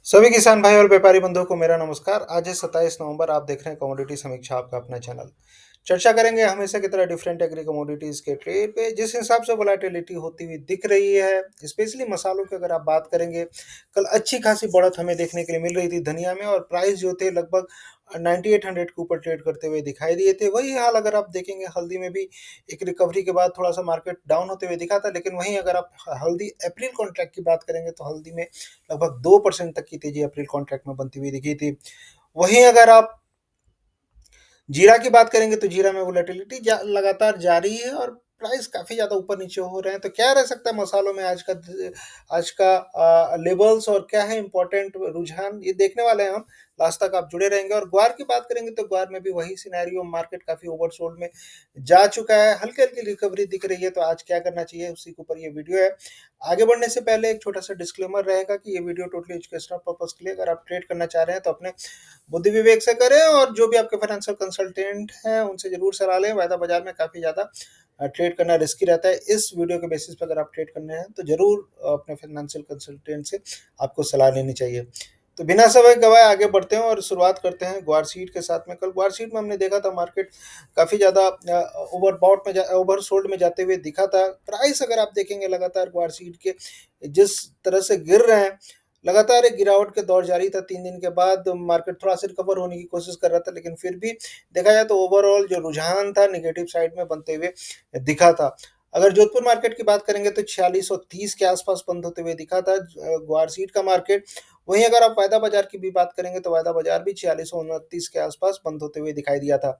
सभी किसान भाई और व्यापारी बंधुओं को मेरा नमस्कार। आज है 27 नवंबर। आप देख रहे हैं कमोडिटी समीक्षा, आपका अपना चैनल। चर्चा करेंगे हमेशा की तरह डिफरेंट एग्री कमोडिटीज के ट्रेड पे जिस हिसाब से वोलेटिलिटी होती हुई दिख रही है। स्पेशली मसालों की अगर आप बात करेंगे, कल अच्छी खासी बढ़त हमें देखने के लिए मिल रही थी धनिया में, और प्राइस जो थे लगभग 9800 के ऊपर ट्रेड करते हुए दिखाई दिए थे। वही हाल अगर आप देखेंगे हल्दी में भी एक रिकवरी के बाद थोड़ा सा मार्केट डाउन होते हुए दिखा था, लेकिन वहीं अगर आप हल्दी अप्रैल कॉन्ट्रैक्ट की बात करेंगे तो हल्दी में लगभग 2% तक की तेजी अप्रैल कॉन्ट्रैक्ट में बनती हुई दिखी थी। वहीं अगर आप जीरा की बात करेंगे तो जीरा में वोलेटिलिटी लगातार जारी है और प्राइस काफी ज्यादा ऊपर नीचे हो रहे हैं। तो क्या रह सकता है मसालों में आज का लेवल्स और क्या है इंपॉर्टेंट रुझान, ये देखने वाले हैं हम। लास्ट तक आप जुड़े रहेंगे। और ग्वार की बात करेंगे तो ग्वार में भी वही सिनेरियो, मार्केट काफी ओवरसोल्ड में जा चुका है, हल्की हल्की रिकवरी दिख रही है। तो आज क्या करना चाहिए उसी के ऊपर ये वीडियो है। आगे बढ़ने से पहले एक छोटा सा डिस्क्लेमर रहेगा कि ये वीडियो टोटली एजुकेशनल पर्पज के लिए, अगर आप ट्रेड करना चाह रहे हैं तो अपने बुद्धि विवेक से करें, और जो भी आपके फाइनेंशियल कंसल्टेंट हैं उनसे जरूर सलाह लें। वायदा बाजार में काफ़ी ज़्यादा ट्रेड करना रिस्की रहता है। इस वीडियो के बेसिस पर अगर आप ट्रेड करने हैं तो जरूर अपने फाइनेंशियल कंसल्टेंट से आपको सलाह लेनी चाहिए। तो बिना समय गवाए आगे बढ़ते हैं और शुरुआत करते हैं ग्वार सीड के साथ में। कल ग्वार सीड में हमने देखा था मार्केट काफ़ी ज़्यादा ओवर सोल्ड में जाते हुए दिखा था। प्राइस अगर आप देखेंगे लगातार ग्वार सीड के जिस तरह से गिर रहे हैं, लगातार एक गिरावट के दौर जारी था। 3 दिन के बाद मार्केट थोड़ा सा रिकवर होने की कोशिश कर रहा था, लेकिन फिर भी देखा जाए तो ओवरऑल जो रुझान था नेगेटिव साइड में बनते हुए दिखा था। अगर जोधपुर मार्केट की बात करेंगे तो 4630 के आसपास बंद होते हुए दिखा था ग्वार सीड का मार्केट। वहीं अगर आप वायदा बाजार की भी बात करेंगे तो वायदा बाजार भी 4629 के आसपास बंद होते हुए दिखाई दिया था।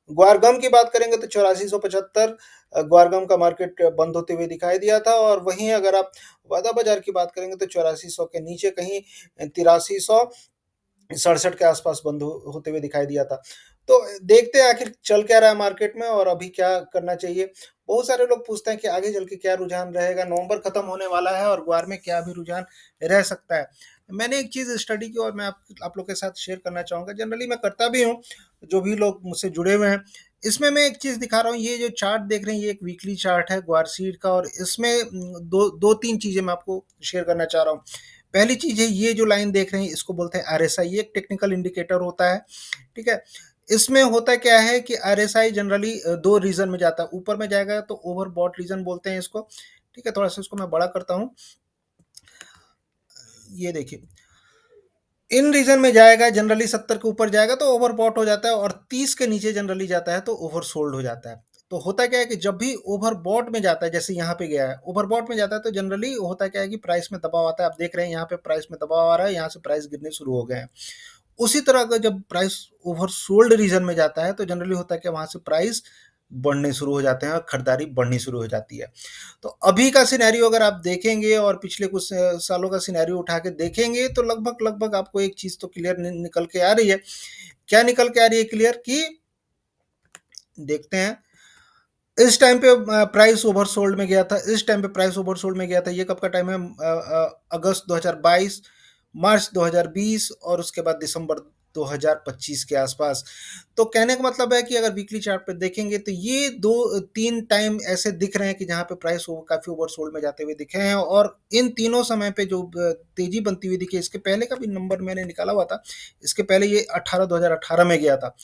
ग्वारगम की बात करेंगे तो 8475 ग्वारगम का मार्केट बंद होते हुए दिखाई दिया था। और वहीं अगर आप वायदा बाजार की बात करेंगे तो 8400 के नीचे कहीं 8367 के आसपास बंद होते हुए दिखाई दिया था। तो देखते हैं आखिर चल क्या रहा है मार्केट में और अभी क्या करना चाहिए। बहुत सारे लोग पूछते हैं कि आगे चल के क्या रुझान रहेगा, नवंबर खत्म होने वाला है और ग्वार में क्या भी रुझान रह सकता है। मैंने एक चीज़ स्टडी की और मैं आप लोग के साथ शेयर करना चाहूँगा। जनरली मैं करता भी हूँ, जो भी लोग मुझसे जुड़े हुए हैं। इसमें मैं एक चीज़ दिखा रहा हूँ, ये जो चार्ट देख रहे हैं ये एक वीकली चार्ट है ग्वार सीड का, और इसमें दो तीन चीज़ें मैं आपको शेयर करना चाह रहा हूँ। पहली चीज़ है, ये जो लाइन देख रहे हैं इसको बोलते हैं आरएसआई। ये एक टेक्निकल इंडिकेटर होता है, ठीक है। इसमें होता क्या है कि आरएसआई जनरली दो रीजन में जाता है। ऊपर में जाएगा तो ओवरबॉट रीजन बोलते हैं इसको, ठीक है। थोड़ा सा इसको मैं बड़ा करता हूँ, ये देखिए। इन रीजन में जाएगा जनरली 70 के ऊपर जाएगा तो ओवरबॉट हो जाता है, और 30 के नीचे जनरली जाता है तो ओवरसोल्ड हो जाता है। तो होता क्या है कि जब भी ओवरबॉट में जाता है, जैसे यहाँ पे गया है ओवरबॉट में जाता है, तो जनरली होता क्या है कि प्राइस में दबाव आता है। आप देख रहे हैं यहाँ पे प्राइस में दबाव आ रहा है, यहाँ से प्राइस गिरने शुरू हो गए हैं। उसी तरह अगर जब प्राइस ओवरसोल्ड रीजन में जाता है तो जनरली होता है कि वहां से प्राइस बढ़ने शुरू हो जाते हैं और खरीदारी बढ़नी शुरू हो जाती है। तो अभी का सिनेरियो अगर आप देखेंगे और पिछले कुछ सालों का सिनेरियो उठा के देखेंगे तो लगभग लगभग आपको एक चीज तो क्लियर निकल के आ रही है। क्या निकल के आ रही है क्लियर, कि देखते हैं। इस टाइम पे प्राइस ओवरसोल्ड में गया था, इस टाइम पे प्राइस ओवरसोल्ड में गया था। ये कब का टाइम है? अगस्त 2022, मार्च 2020 और उसके बाद दिसंबर 2025 के आसपास। तो कहने का मतलब है कि अगर वीकली चार्ट पे देखेंगे तो ये दो तीन टाइम ऐसे दिख रहे हैं कि जहाँ पे प्राइस काफी ओवरसोल्ड में जाते हुए दिखे हैं, और इन तीनों समय पे जो तेजी बनती हुई दिखी, इसके पहले का भी नंबर मैंने निकाला हुआ था। इसके पहले ये 2018 में गया था।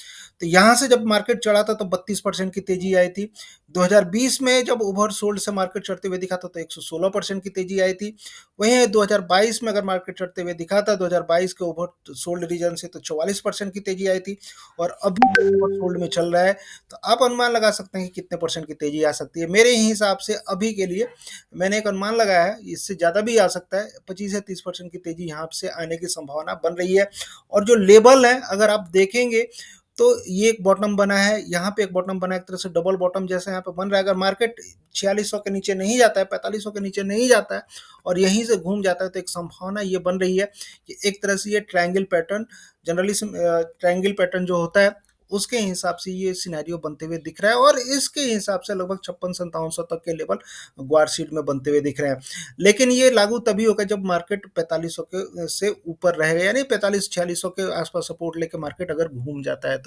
तो यहाँ से जब मार्केट चढ़ा था तो 32% की तेजी आई थी। 2020 में जब ओवरसोल्ड से मार्केट चढ़ते हुए दिखा था तो 116% की तेजी आई थी। वहीं 2022 में अगर मार्केट चढ़ते हुए दिखा था 2022 के ओवरसोल्ड रीजन से तो 44% की तेजी आई थी, और अभी ओवरसोल्ड में चल रहा है। तो आप अनुमान लगा सकते हैं कि कितने परसेंट की तेजी आ सकती है। मेरे ही हिसाब से अभी के लिए मैंने एक अनुमान लगाया है, इससे ज़्यादा भी आ सकता है। 25 से 30% की तेजी यहाँ से आने की संभावना बन रही है। और जो लेवल है अगर आप देखेंगे तो ये एक बॉटम बना है, यहाँ पे एक बॉटम बना है, एक तरह से डबल बॉटम जैसा यहाँ पे बन रहा है। अगर मार्केट 4600 के नीचे नहीं जाता है, 4500 के नीचे नहीं जाता है और यहीं से घूम जाता है, तो एक संभावना ये बन रही है कि एक तरह से ये triangle pattern, generally triangle pattern जो होता है उसके हिसाब से ये सिनेरियो बनते हुए दिख रहा है, और इसके हिसाब से लगभग 56-5700 तक के लेवल ग्वार शीट में बनते हुए दिख रहे हैं। लेकिन ये लागू तभी होगा जब मार्केट 4500 के से ऊपर रहेगा, यानी 45-4600 के आसपास सपोर्ट लेके मार्केट अगर घूम जाता है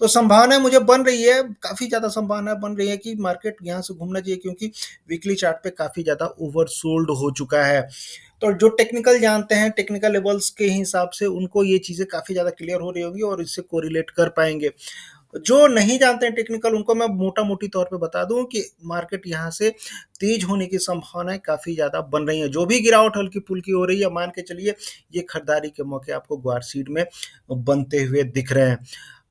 तो संभावना मुझे बन रही है, काफ़ी ज़्यादा संभावना बन रही है कि मार्केट यहाँ से घूमना चाहिए, क्योंकि वीकली चार्ट पे काफ़ी ज़्यादा ओवरसोल्ड हो चुका है। तो जो टेक्निकल जानते हैं, टेक्निकल लेवल्स के हिसाब से उनको ये चीज़ें काफ़ी ज़्यादा क्लियर हो रही होंगी और इससे कोरिलेट कर पाएँगे। जो नहीं जानते हैं टेक्निकल, उनको मैं मोटा-मोटी तौर पे बता दूँ कि मार्केट यहाँ से तेज़ होने की संभावनाएँ काफ़ी ज़्यादा बन रही हैं। जो भी गिरावट हल्की-फुल्की हो रही है, मान के चलिए ये खरीदारी के मौके आपको ग्वार सीड में बनते हुए दिख रहे हैं।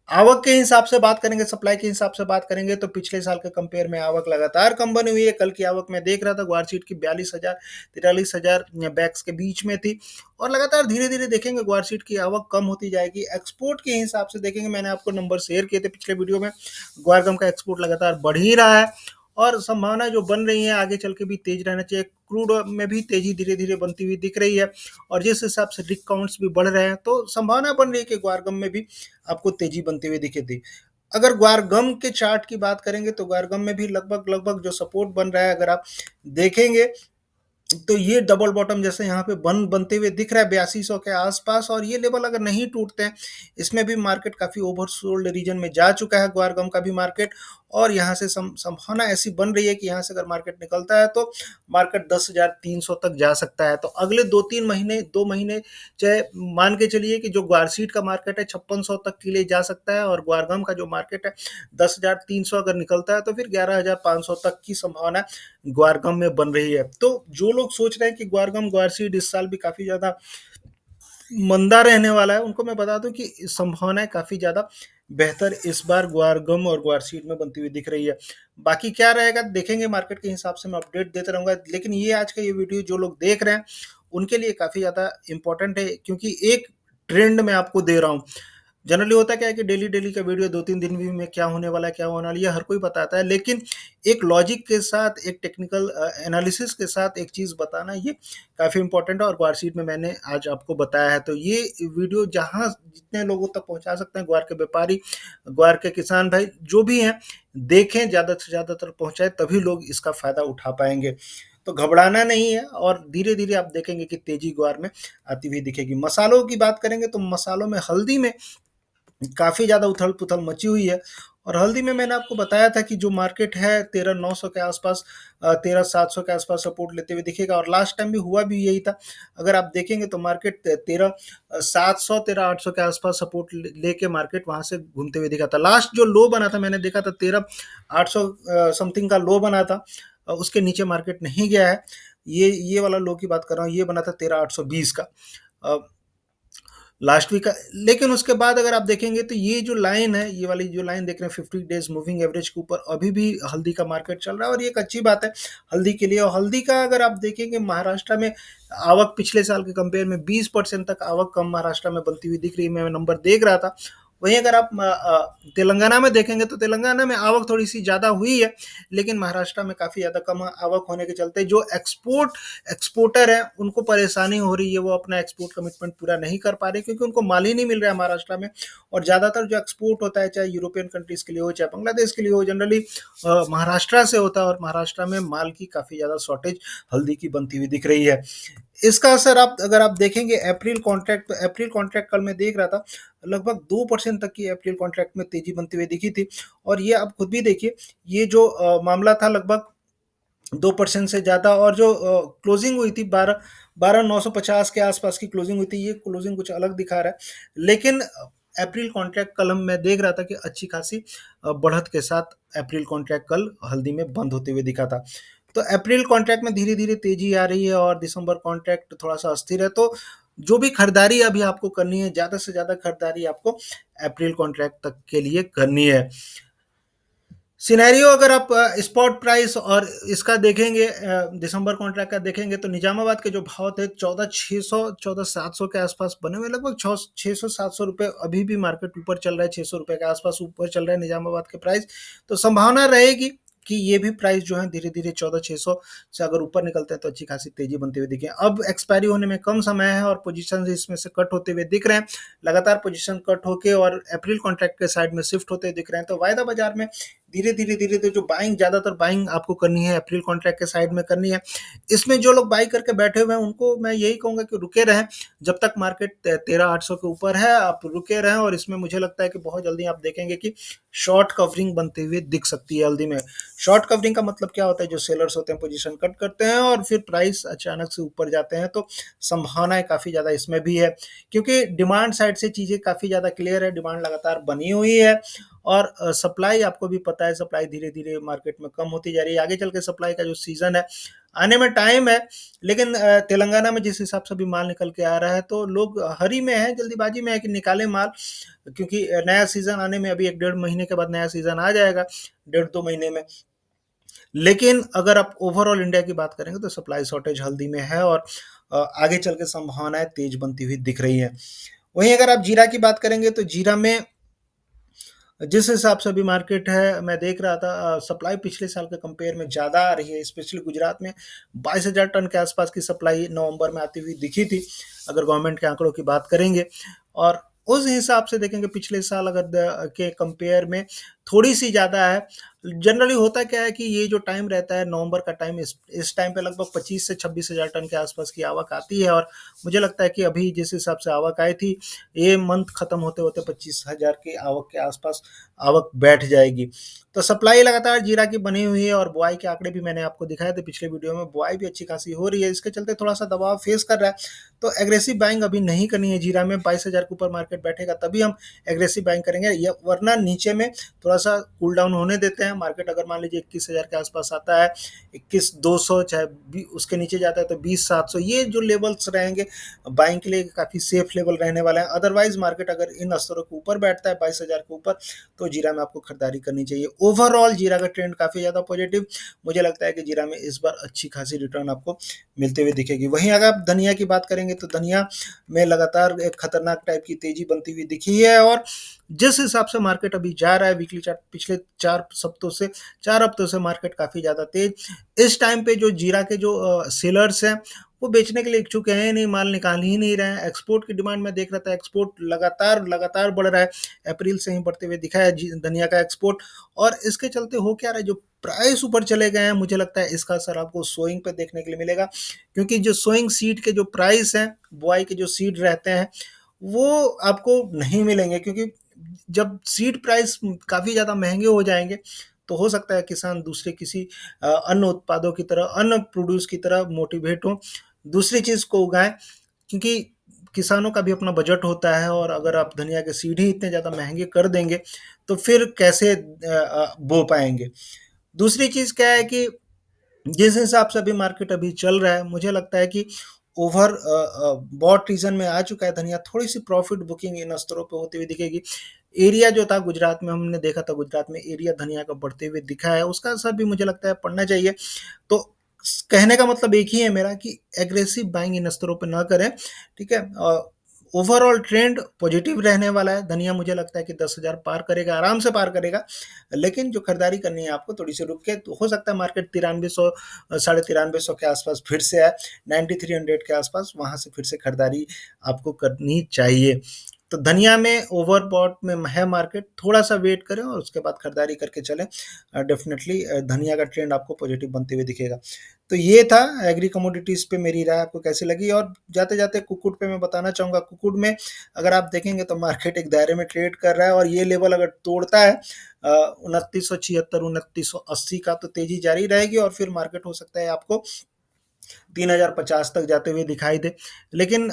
आवक के हिसाब से बात करेंगे, सप्लाई के हिसाब से बात करेंगे तो पिछले साल के कंपेयर में आवक लगातार कम बनी हुई है। कल की आवक मैं देख रहा था ग्वार सीड की 42,000 43,000 बैग्स के बीच में थी और लगातार धीरे-धीरे देखेंगे ग्वार सीड की आवक कम होती जाएगी। एक्सपोर्ट के हिसाब से देखेंगे, मैंने आपको नंबर शेयर किए थे पिछले वीडियो में, ग्वार गम का एक्सपोर्ट लगातार बढ़ ही रहा है और संभावना जो बन रही है आगे चल के भी तेज रहना चाहिए। क्रूड में भी तेजी धीरे-धीरे बनती हुई दिख रही है और जिस हिसाब से रिग काउंट्स भी बढ़ रहे हैं तो संभावना बन रही है कि ग्वार गम में भी आपको तेजी बनती हुई दिखेगी। अगर ग्वार गम के चार्ट की बात करेंगे तो ग्वार गम में भी लगभग जो सपोर्ट बन रहा है, अगर आप देखेंगे तो ये डबल बॉटम जैसे यहाँ पे बनते हुए दिख रहा है 8200 के आसपास और ये लेवल अगर नहीं टूटते हैं, इसमें भी मार्केट काफ़ी ओवरसोल्ड रीजन में जा चुका है ग्वार गम का भी मार्केट और यहाँ से संभावना ऐसी बन रही है कि यहाँ से अगर मार्केट निकलता है तो मार्केट 10,300 तक जा सकता है। तो अगले 2 महीने चाहे मान के चलिए कि जो ग्वार सीड का मार्केट है 5600 तक के लिए जा सकता है और ग्वार गम का जो मार्केट है 10,300 अगर निकलता है तो फिर 11,500 तक की संभावना ग्वार गम में बन रही है। तो जो लोग सोच रहे हैं कि ग्वार गम ग्वार सीड इस साल भी काफ़ी ज़्यादा मंदा रहने वाला है, उनको मैं बता दूं कि संभावनाएं काफ़ी ज़्यादा बेहतर इस बार ग्वार गम और ग्वार सीड में बनती हुई दिख रही है। बाकी क्या रहेगा देखेंगे, मार्केट के हिसाब से मैं अपडेट देता रहूँगा। लेकिन ये आज का ये वीडियो जो लोग देख रहे हैं उनके लिए काफ़ी ज़्यादा इम्पोर्टेंट है क्योंकि एक ट्रेंड मैं आपको दे रहा हूँ। जनरली होता क्या है कि डेली का वीडियो 2-3 दिन भी में क्या होने वाला है, क्या होने वाला है, ये हर कोई बताता है। लेकिन एक लॉजिक के साथ, एक टेक्निकल एनालिसिस के साथ एक चीज़ बताना ये काफ़ी इम्पोर्टेंट है और ग्वार सीड में मैंने आज आपको बताया है। तो ये वीडियो जहाँ जितने लोगों तक पहुँचा सकते हैं, ग्वार के व्यापारी, ग्वार के किसान भाई जो भी हैं, देखें, ज़्यादा से ज़्यादा तक पहुँचाएँ, तभी लोग इसका फ़ायदा उठा पाएँगे। तो घबराना नहीं है और धीरे-धीरे आप देखेंगे कि तेज़ी ग्वार में आती हुई दिखेगी। मसालों की बात करेंगे तो मसालों में हल्दी में काफ़ी ज़्यादा उथल-पुथल मची हुई है और हल्दी में मैंने आपको बताया था कि जो मार्केट है 13,900 के आसपास 13,700 के आसपास सपोर्ट लेते हुए दिखेगा और लास्ट टाइम भी हुआ भी यही था। अगर आप देखेंगे तो मार्केट 13,700 13,800 के आसपास सपोर्ट लेके मार्केट वहाँ से घूमते हुए दिखा था। लास्ट जो लो बना था मैंने देखा था 13,800 समथिंग का लो बना था। उसके नीचे मार्केट नहीं गया है। ये वाला लो की बात कर रहा हूँ, ये बना था 13,820 का। लास्ट वीक का। लेकिन उसके बाद अगर आप देखेंगे तो ये जो लाइन है, ये वाली जो लाइन देख रहे हैं 50 डेज मूविंग एवरेज के ऊपर अभी भी हल्दी का मार्केट चल रहा है और ये एक अच्छी बात है हल्दी के लिए। और हल्दी का अगर आप देखेंगे महाराष्ट्र में आवक पिछले साल के कंपेयर में 20% तक आवक कम महाराष्ट्र में बनती हुई दिख रही है, मैं नंबर देख रहा था। वहीं अगर आप तेलंगाना में देखेंगे तो तेलंगाना में आवक थोड़ी सी ज़्यादा हुई है, लेकिन महाराष्ट्र में काफ़ी ज़्यादा कम आवक होने के चलते जो एक्सपोर्टर हैं उनको परेशानी हो रही है, वो अपना एक्सपोर्ट कमिटमेंट पूरा नहीं कर पा रहे क्योंकि उनको माल ही नहीं मिल रहा है महाराष्ट्र में। और ज़्यादातर जो एक्सपोर्ट होता है, चाहे यूरोपियन कंट्रीज़ के लिए हो, चाहे बांग्लादेश के लिए हो, जनरली महाराष्ट्र से होता है और महाराष्ट्र में माल की काफ़ी ज़्यादा शॉर्टेज हल्दी की बनती हुई दिख रही है। इसका असर अगर आप देखेंगे अप्रैल कॉन्ट्रैक्ट, तो अप्रैल कॉन्ट्रैक्ट कल मैं देख रहा था लगभग 2% तक की अप्रैल कॉन्ट्रैक्ट में तेजी बनती हुई दिखी थी। और ये आप खुद भी देखिए, ये जो मामला था लगभग 2% से ज़्यादा और जो क्लोजिंग हुई थी 12,950 के आसपास की क्लोजिंग हुई थी, ये क्लोजिंग कुछ अलग दिखा रहा है। लेकिन अप्रैल कॉन्ट्रैक्ट कल मैं देख रहा था कि अच्छी खासी बढ़त के साथ अप्रैल कॉन्ट्रैक्ट कल हल्दी में बंद होते हुए दिखा था। तो अप्रैल कॉन्ट्रैक्ट में धीरे-धीरे तेजी आ रही है और दिसंबर कॉन्ट्रैक्ट थोड़ा-सा अस्थिर है। तो जो भी खरीदारी अभी आपको करनी है, ज़्यादा से ज़्यादा खरीदारी आपको अप्रैल कॉन्ट्रैक्ट तक के लिए करनी है। सिनेरियो अगर आप स्पॉट प्राइस और इसका देखेंगे, दिसंबर कॉन्ट्रैक्ट का देखेंगे तो निजामाबाद के जो भाव थे 14,600 14,700 के आसपास बने हुए, लगभग 600-700 रुपये अभी भी मार्केट ऊपर चल रहा है, 600 रुपये के आसपास ऊपर चल रहा है निजामाबाद के प्राइस। तो संभावना रहेगी कि ये भी प्राइस जो है धीरे धीरे 14,600 से अगर ऊपर निकलते हैं तो अच्छी खासी तेजी बनती हुई दिखे। अब एक्सपायरी होने में कम समय है और पोजीशन इसमें से कट होते हुए दिख रहे हैं, लगातार पोजीशन कट होके और अप्रैल कॉन्ट्रैक्ट के साइड में शिफ्ट होते दिख रहे हैं। तो वायदा बाजार में धीरे-धीरे जो बाइंग ज़्यादातर बाइंग आपको करनी है एप्रिल कॉन्ट्रैक्ट के साइड में करनी है। इसमें जो लोग बाई करके बैठे हुए हैं उनको मैं यही कहूँगा कि रुके रहें, जब तक मार्केट 13,800 के ऊपर है आप रुके रहें, और इसमें मुझे लगता है कि बहुत जल्दी आप देखेंगे कि शॉर्ट कवरिंग बनते हुए दिख सकती है हल्दी में। शॉर्ट कवरिंग का मतलब क्या होता है, जो सेलर्स होते हैं पोजीशन कट करते हैं और फिर प्राइस अचानक से ऊपर जाते हैं, तो संभावनाएँ काफ़ी ज़्यादा इसमें भी है। क्योंकि डिमांड साइड से चीज़ें काफ़ी ज़्यादा क्लियर है, डिमांड लगातार बनी हुई है, और सप्लाई आपको भी पता है, सप्लाई धीरे-धीरे मार्केट में कम होती जा रही है। आगे चल के सप्लाई का जो सीज़न है, आने में टाइम है, लेकिन तेलंगाना में जिस हिसाब से अभी माल निकल के आ रहा है, तो लोग हरी में हैं, जल्दीबाजी में है कि निकालें माल, क्योंकि नया सीज़न आने में अभी 1 डेढ़ महीने के बाद नया सीज़न आ जाएगा, डेढ़ 2 महीने में। लेकिन अगर आप ओवरऑल इंडिया की बात करेंगे तो सप्लाई शॉर्टेज हल्दी में है, और आगे चल के संभावनाएँ तेज़ बनती हुई दिख रही हैं। वहीं अगर आप जीरा की बात करेंगे तो जीरा में जिस हिसाब से अभी मार्केट है, मैं देख रहा था सप्लाई पिछले साल के कंपेयर में ज़्यादा आ रही है, स्पेशली गुजरात में 22,000 टन के आसपास की सप्लाई नवंबर में आती हुई दिखी थी, अगर गवर्नमेंट के आंकड़ों की बात करेंगे। और उस हिसाब से देखेंगे पिछले साल अगर के कंपेयर में थोड़ी सी ज़्यादा है। जनरली होता क्या है कि ये जो टाइम रहता है नवंबर का टाइम, इस टाइम पे लगभग 25 से 26,000 टन के आसपास की आवक आती है, और मुझे लगता है कि अभी जिस हिसाब से आवक आई थी, ये मंथ खत्म होते होते 25,000 की आवक के आसपास आवक बैठ जाएगी। तो सप्लाई लगातार जीरा की बनी हुई है, और बुआई के आंकड़े भी मैंने आपको दिखाए थे पिछले वीडियो में, बुआई भी अच्छी खासी हो रही है, इसके चलते थोड़ा सा दबाव फेस कर रहा है। तो एग्रेसिव बाइंग अभी नहीं करनी है जीरा में, 22,000 के ऊपर मार्केट बैठेगा तभी हम एग्रेसिव बाइंग करेंगे, या वरना नीचे में थोड़ा सा कूल डाउन होने देते हैं। मार्केट अगर मान लीजिए 21,000 के आसपास आता है, 21,200 चाहे उसके नीचे जाता है तो 20,700, ये जो लेवल्स रहेंगे बाइंग के लिए काफ़ी सेफ लेवल रहने वाला है। अदरवाइज मार्केट अगर इन स्तरों के ऊपर बैठता है 22,000 के ऊपर, तो जीरा में आपको खरीदारी करनी चाहिए। ओवरऑल जीरा का ट्रेंड काफ़ी ज़्यादा पॉजिटिव, मुझे लगता है कि जीरा में इस बार अच्छी खासी रिटर्न आपको मिलते हुए दिखेगी। वहीं अगर आप धनिया की बात करेंगे तो धनिया में लगातार एक खतरनाक टाइप की तेजी बनती हुई दिखी है, और जिस हिसाब से मार्केट अभी जा रहा है वीकली चार्ट पिछले 4 हफ्तों से मार्केट काफ़ी ज़्यादा तेज। इस टाइम पे जो जीरा के जो सेलर्स हैं वो बेचने के लिए इच्छुक हैं नहीं, माल निकाल ही नहीं रहे हैं। एक्सपोर्ट की डिमांड में देख रहा था, एक्सपोर्ट लगातार बढ़ रहा है, अप्रैल से ही बढ़ते हुए दिखा है धनिया का एक्सपोर्ट। और इसके चलते हो क्या रहा है, जो प्राइस ऊपर चले गए हैं, मुझे लगता है इसका असर आपको सोइंग पे देखने के लिए मिलेगा, क्योंकि जो सोइंग सीड के जो प्राइस हैं, बुआई के जो सीड रहते हैं, वो आपको नहीं मिलेंगे, क्योंकि जब सीड प्राइस काफ़ी ज़्यादा महंगे हो जाएंगे, तो हो सकता है किसान दूसरे किसी अन्न उत्पादों की तरह, अन्न प्रोड्यूस की तरह मोटिवेट हो, दूसरी चीज़ को उगाएं, क्योंकि किसानों का भी अपना बजट होता है, और अगर आप धनिया के सीड ही इतने ज़्यादा महंगे कर देंगे तो फिर कैसे बो पाएंगे। दूसरी चीज़ क्या है कि जिस हिसाब से अभी मार्केट अभी चल रहा है, मुझे लगता है कि ओवर बॉट रीजन में आ चुका है धनिया, थोड़ी सी प्रॉफिट बुकिंग इन स्तरों पे होती हुई दिखेगी। एरिया जो था गुजरात में, हमने देखा था गुजरात में एरिया धनिया का बढ़ते हुए दिखा है, उसका असर भी मुझे लगता है पड़ना चाहिए। तो कहने का मतलब एक ही है मेरा कि एग्रेसिव बाइंग इन स्तरों पे ना करें, ठीक है। ओवरऑल ट्रेंड पॉजिटिव रहने वाला है, धनिया मुझे लगता है कि 10,000 पार करेगा, आराम से पार करेगा, लेकिन जो खरीदारी करनी है आपको थोड़ी सी रुक के, तो हो सकता है मार्केट 9300 साढ़े 9300 के आसपास फिर से आए, 9300 के आसपास, वहाँ से फिर से खरीदारी आपको करनी चाहिए। तो धनिया में ओवरबॉट में है मार्केट, थोड़ा सा वेट करें और उसके बाद खरीदारी करके चलें, डेफिनेटली धनिया का ट्रेंड आपको पॉजिटिव बनते हुए दिखेगा। तो ये था एग्री कमोडिटीज़ पे मेरी राय आपको कैसी लगी। और जाते जाते कुक्कुट पे मैं बताना चाहूँगा, कुक्कुट में अगर आप देखेंगे तो मार्केट एक दायरे में ट्रेड कर रहा है, और ये लेवल अगर तोड़ता है 2976 2980 का, तो तेजी जारी रहेगी, और फिर मार्केट हो सकता है आपको 3050 तक जाते हुए दिखाई दे। लेकिन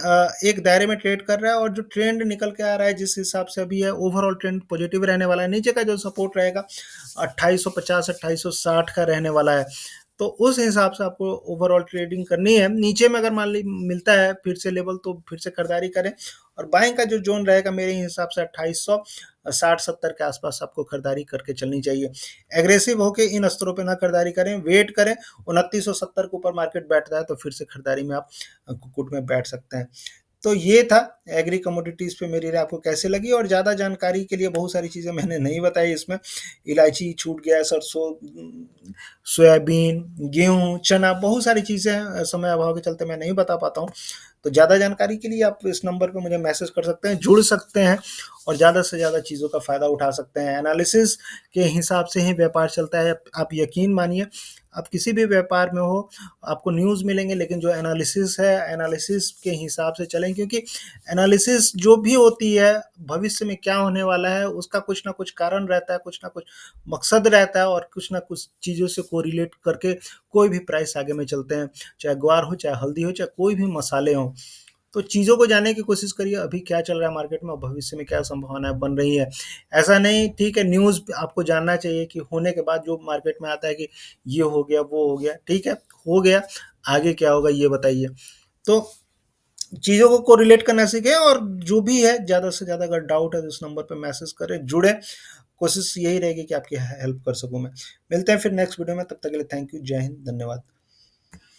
एक दायरे में ट्रेड कर रहा है, और जो ट्रेंड निकल के आ रहा है जिस हिसाब से अभी है, ओवरऑल ट्रेंड पॉजिटिव रहने वाला है। नीचे का जो सपोर्ट रहेगा 2850 2860 का रहने वाला है, तो उस हिसाब से आपको ओवरऑल ट्रेडिंग करनी है। नीचे में अगर मान ली मिलता है फिर से लेवल, तो फिर से खरीदारी करें, और बाइंग का जो जोन रहेगा मेरे हिसाब से 2860-70 के आसपास आपको खरीदारी करके चलनी चाहिए। एग्रेसिव होके इन स्तरों पे ना खरीदारी करें, वेट करें, 2970 के ऊपर मार्केट बैठता है तो फिर से खरीदारी में आप कुक्कुट में बैठ सकते हैं। तो ये था एग्री कमोडिटीज़ पे मेरी राय आपको कैसे लगी। और ज़्यादा जानकारी के लिए बहुत सारी चीज़ें मैंने नहीं बताई इसमें, इलायची छूट गया, सरसों, सोयाबीन, गेहूँ, चना, बहुत सारी चीज़ें समय अभाव के चलते मैं नहीं बता पाता हूँ। तो ज़्यादा जानकारी के लिए आप इस नंबर पे मुझे मैसेज कर सकते हैं, जुड़ सकते हैं, और ज़्यादा से ज़्यादा चीज़ों का फ़ायदा उठा सकते हैं। एनालिसिस के हिसाब से ही व्यापार चलता है। आप यकीन मानिए, आप किसी भी व्यापार में हो, आपको न्यूज़ मिलेंगे, लेकिन जो एनालिसिस है, एनालिसिस के हिसाब से चलें, क्योंकि एनालिसिस जो भी होती है, भविष्य में क्या होने वाला है, उसका कुछ ना कुछ कारण रहता है, कुछ ना कुछ मकसद रहता है, और कुछ ना कुछ चीज़ों से कोरिलेट करके कोई भी प्राइस आगे में चलते हैं, चाहे ग्वार हो, चाहे हल्दी हो, चाहे कोई भी मसाले हों। तो चीज़ों को जानने की कोशिश करिए, अभी क्या चल रहा है मार्केट में और भविष्य में क्या संभावनाएँ बन रही है। ऐसा नहीं, ठीक है, न्यूज़ आपको जानना चाहिए कि होने के बाद जो मार्केट में आता है कि ये हो गया, वो हो गया, ठीक है, हो गया, आगे क्या होगा ये बताइए। तो चीज़ों को कोरिलेट करना सीखें, और जो भी है ज़्यादा से ज़्यादा अगर डाउट है तो इस नंबर पे मैसेज करें, जुड़ें। कोशिश यही रहेगी कि आपकी हेल्प कर सकूँ मैं। मिलते हैं फिर नेक्स्ट वीडियो में, तब तक के लिए थैंक यू, जय हिंद, धन्यवाद।